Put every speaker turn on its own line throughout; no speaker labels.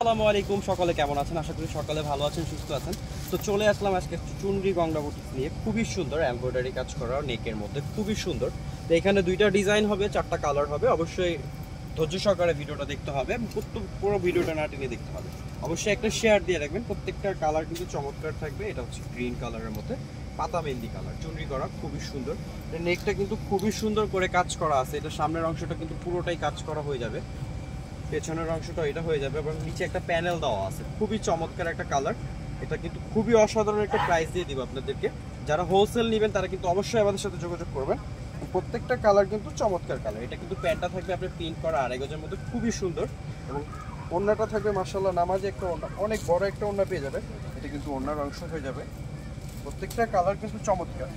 আসসালামু আলাইকুম, সকলে কেমন আছেন? আশা করি সকলে ভালো আছেন, সুস্থ আছেন। তো চলে আসলাম আজকে চুনরি গঙ্গা বুটিক নিয়ে। খুবই সুন্দর এমব্রয়ডারি কাজ করা, নেকের মধ্যে খুবই সুন্দর। তো এখানে দুইটা ডিজাইন হবে, চারটা কালার হবে। অবশ্যই ধৈর্য সহকারে ভিডিওটা দেখতে হবে, পুরো ভিডিওটা না টেনে দেখতে হবে। অবশ্যই একটা শেয়ার দিয়ে রাখবেন। প্রত্যেকটার কালার কিন্তু চমৎকার থাকবে। এটা হচ্ছে গ্রিন কালারের মধ্যে পাতা মেহেন্দি কালার, চুনরি করা, খুবই সুন্দর। নেকটা কিন্তু খুবই সুন্দর করে কাজ করা আছে। এটা সামনের অংশটা কিন্তু পুরোটাই কাজ করা হয়ে যাবে, পেছনের অংশটা এটা হয়ে যাবে এবং নিচে একটা প্যানেল দেওয়া আছে। খুবই চমৎকার একটা কালার। এটা কিন্তু খুবই অসাধারণ একটা প্রাইস দিয়ে দিব আপনাদেরকে। যারা হোলসেল নেবেন তারা কিন্তু অবশ্যই আমাদের সাথে যোগাযোগ করবেন। প্রত্যেকটা কালার কিন্তু চমৎকার কালার। এটা কিন্তু প্যান্টটা থাকবে আপনার প্রিন্ট করা আড়াই গজের মধ্যে, খুবই সুন্দর। এবং ওড়নাটা থাকবে মাশাআল্লাহ নামাজে একটা ওড়না, অনেক বড় একটা ওড়না পেয়ে যাবে। এটা কিন্তু ওড়নার অংশ হয়ে যাবে। প্রত্যেকটা কালার কিন্তু চমৎকার।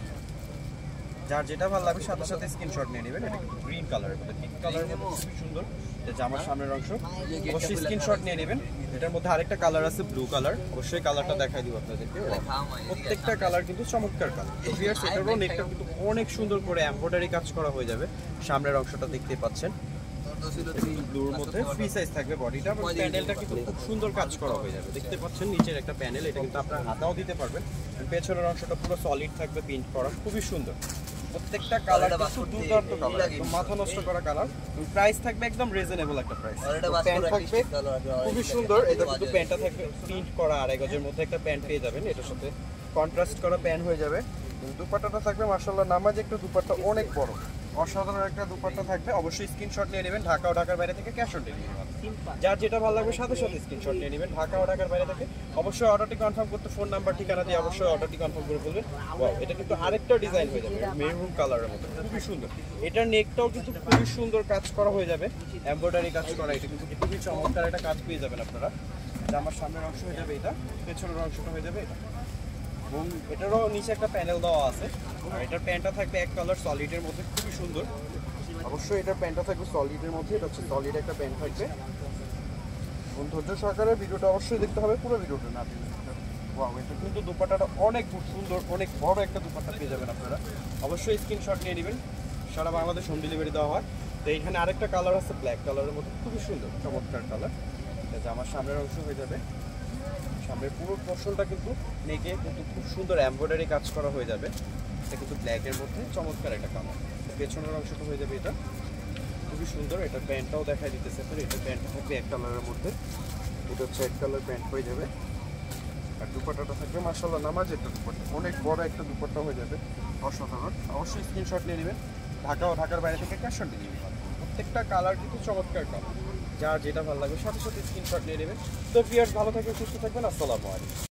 যার যেটা ভালো লাগবে সাথে সাথে স্ক্রিনশট নিয়ে নেবেন। এটা কিন্তু গ্রিন কালারের মধ্যে, পিঙ্ক কালারের মধ্যে খুবই সুন্দর। এটা জামার সামনের অংশ, অবশ্যই স্ক্রিনশট নিয়ে নেবেন। এটার মধ্যে আরেকটা কালার আছে ব্লু কালার, অবশ্যই কালারটা দেখাই দিব আপনাদেরকে। প্রত্যেকটা কালার কিন্তু চমৎকার কালার। তো ভিউয়ার্স, এটারও নেকটা কিন্তু অনেক সুন্দর করে এমব্রয়ডারি কাজ করা হয়ে যাবে। সামনের অংশটা দেখতেই পাচ্ছেন, ব্লুর মধ্যে ফ্রি সাইজ থাকবে বডিটা, এবং প্যানেলটা কিন্তু খুব সুন্দর কাজ করা হয়ে যাবে। দেখতে পাচ্ছেন নিচের একটা প্যানেল, এটা কিন্তু আপনার হাতাও দিতে পারবেন। পেছনের অংশটা পুরো সলিড থাকবে, প্রিন্ট করা, খুবই সুন্দর। প্রত্যেকটা কালার কিন্তু দুর্দান্ত কালার, একদম মাথা নষ্ট করা কালার। প্রাইস থাকবে একদম রিজনেবল একটা প্রাইস। প্যান্ট থাকবে খুবই সুন্দর। এটা কিন্তু প্যান্টটা থাকবে প্রিন্ট করা আড়াই গজের মধ্যে একটা প্যান্ট পেয়ে যাবেন। এটার সাথে কন্ট্রাস্ট করা প্যান্ট হয়ে যাবে। দুপাট্টাটা থাকবে মাশাআল্লাহ নামাজ একটা দুপাট্টা, অনেক বড় অসাধারণ একটা দুপাট্টা থাকবে। অবশ্যই স্ক্রিনশট নিয়ে নেবেন। ঢাকা ও ঢাকার বাইরে থেকে ক্যাশ অন ডেলিভারি, যার যেটা ভালো লাগবে সাথে সাথে স্ক্রিনশট নিয়ে নেবেন। ঢাকা ও ঢাকার বাইরে থেকে অবশ্যই অর্ডারটি কনফার্ম করতে ফোন নাম্বার ঠিকানা দিয়ে অবশ্যই অর্ডারটি কনফার্ম করে ফেলবেন। এটা কিন্তু আরেকটা ডিজাইন হয়ে যাবে মেরুন কালারের মতো, খুবই সুন্দর। এটার নেকটাও কিন্তু খুবই সুন্দর কাজ করা হয়ে যাবে, এমব্রয়ডারি কাজ করা। এটা কিন্তু খুবই চমৎকার একটা কাজ পেয়ে যাবেন আপনারা। আমার সামনের অংশ হয়ে যাবে এটা, পেছনের অংশটা হয়ে যাবে এটা, এবং এটারও নিচে একটা প্যানেল দেওয়া আছে। আর এটার প্যান্টটা থাকবে এক কালার সলিডের মধ্যে, খুবই সুন্দর। অবশ্যই এটার প্যান্টটা থাকবে সলিডের মধ্যে। এটা হচ্ছে সলিড একটা প্যান্ট থাকবে। এবং ধৈর্য সহকারে ভিডিওটা অবশ্যই দেখতে হবে, পুরো ভিডিওটা না দেখলে। ওয়াও, এটা কিন্তু দুপাট্টাটা অনেক সুন্দর, অনেক বড় একটা দুপাট্টা পেয়ে যাবেন আপনারা। অবশ্যই স্ক্রিনশট নিয়ে নেবেন। সারা বাংলাদেশ হোম ডেলিভারি দেওয়া হয়। তো এইখানে আরেকটা কালার আছে ব্ল্যাক কালারের মধ্যে, খুবই সুন্দর চমৎকার কালার। এটা আমার সামনের অংশ হয়ে যাবে। সামনের পুরো পোর্শনটা কিন্তু নেকে কিন্তু খুব সুন্দর এমব্রয়ডারি কাজ করা হয়ে যাবে। এটা কিন্তু ব্ল্যাকের মধ্যে চমৎকার একটা কালার। পেছনের অংশটা হয়ে যাবে এটা, খুবই সুন্দর। এটা প্যান্টটাও দেখাই দিতেছে আপনার। এটা প্যান্টটা থাকবে এক কালারের মধ্যে, এটা হচ্ছে এক কালার প্যান্ট হয়ে যাবে। আর দুপাট্টাটা থাকবে মাশাআল্লাহ নামাজ একটা দুপাট্টা, অনেক বড় একটা দুপাট্টা হয়ে যাবে, অসাধারণ। অবশ্যই স্ক্রিনশট নিয়ে নেবেন। ঢাকা ও ঢাকার বাইরে থেকে ক্যাশ অন ডেলিভারি। প্রত্যেকটা কালার কিন্তু চমৎকার কালার, যার যেটা ভালো লাগবে সাথে সাথে স্ক্রিনশট নিয়ে নেবেন। তো ভিউয়ার্স, ভালো থাকবেন, সুস্থ থাকবেন। আসসালামু আলাইকুম।